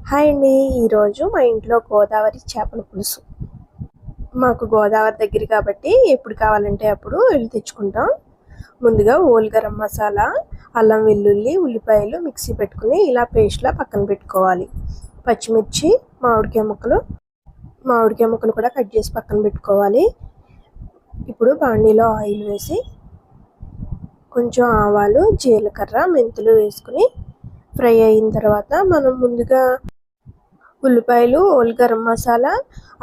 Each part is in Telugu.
హాయ్ అండి. ఈరోజు మా ఇంట్లో గోదావరి చేపల పులుసు. మాకు గోదావరి దగ్గర కాబట్టి ఎప్పుడు కావాలంటే అప్పుడు వెళ్ళి తెచ్చుకుంటాం. ముందుగా హోల్ గరం మసాలా, అల్లం వెల్లుల్లి ఉల్లిపాయలు మిక్సీ పెట్టుకుని ఇలా పేస్ట్లా పక్కన పెట్టుకోవాలి. పచ్చిమిర్చి, మామిడికాయ ముక్కలు కూడా కట్ చేసి పక్కన పెట్టుకోవాలి. ఇప్పుడు బాండీలో ఆయిల్ వేసి కొంచెం ఆవాలు, జీలకర్ర, మెంతులు వేసుకుని ఫ్రై అయిన తర్వాత మనం ముందుగా ఉల్లిపాయలు, హోల్ గరం మసాలా,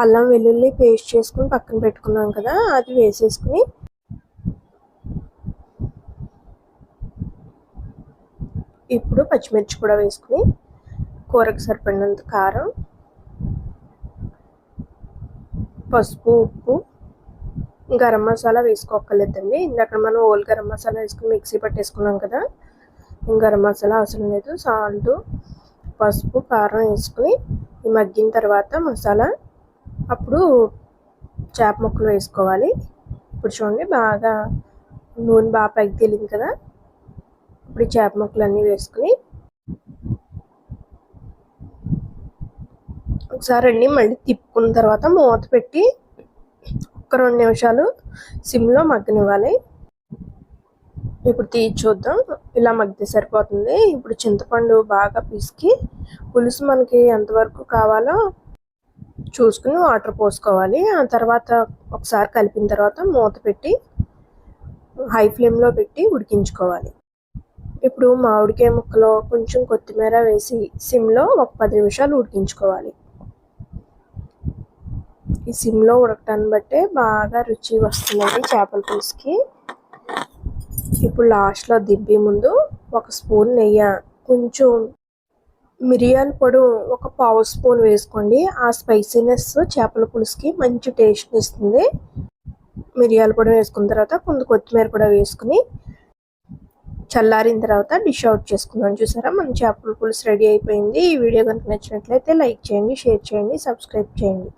అల్లం వెల్లుల్లి పేస్ట్ చేసుకుని పక్కన పెట్టుకున్నాం కదా, అది వేసేసుకుని ఇప్పుడు పచ్చిమిర్చి కూడా వేసుకుని కూరకు సరిపడినంత కారం, పసుపు, ఉప్పు, గరం మసాలా వేసుకోక్కర్లేదండి. ఇందాక మనం హోల్ గరం మసాలా వేసుకుని మిక్సీ పట్టేసుకున్నాం కదా, గరం మసాలా అవసరం లేదు. సాల్ట్, పసుపు, కారం వేసుకుని మగ్గిన తర్వాత మసాలా అప్పుడు చేప ముక్కలు వేసుకోవాలి. ఇప్పుడు చూడండి బాగా నూనె బాగా పైకి తేలింది కదా, ఇప్పుడు చేప ముక్కలు అన్నీ వేసుకుని ఒకసారి అన్నీ మళ్ళీ తిప్పుకున్న తర్వాత మూత పెట్టి ఒక 2 నిమిషాలు సిమ్లో మగ్గనివ్వాలి. ఇప్పుడు తీసి చూద్దాం. ఇలా మగ్గితే సరిపోతుంది. ఇప్పుడు చింతపండు బాగా పిసికి పులుసు మనకి ఎంతవరకు కావాలో చూసుకుని వాటర్ పోసుకోవాలి. ఆ తర్వాత ఒకసారి కలిపిన తర్వాత మూత పెట్టి హై ఫ్లేమ్లో పెట్టి ఉడికించుకోవాలి. ఇప్పుడు మామిడికాయ ముక్కలో కొంచెం కొత్తిమీర వేసి సిమ్లో ఒక 10 నిమిషాలు ఉడికించుకోవాలి. ఈ సిమ్లో ఉడకటాన్ని బట్టే బాగా రుచి వస్తుంది చేపల పులుసుకి. ఇప్పుడు లాస్ట్లో దింపే ముందు ఒక స్పూన్ నెయ్యి, కొంచెం మిరియాల పొడి ఒక పావు స్పూన్ వేసుకోండి. ఆ స్పైసీనెస్ చేపల పులుసుకి మంచి టేస్ట్ ఇస్తుంది. మిరియాల పొడి వేసుకున్న తర్వాత కొంచెం కొత్తిమీర కూడా వేసుకుని చల్లారిన తర్వాత డిష్ అవుట్ చేసుకుందాం. చూసారా, మన చేపల పులుసు రెడీ అయిపోయింది. ఈ వీడియో కనుక నచ్చినట్లయితే లైక్ చేయండి, షేర్ చేయండి, సబ్స్క్రైబ్ చేయండి.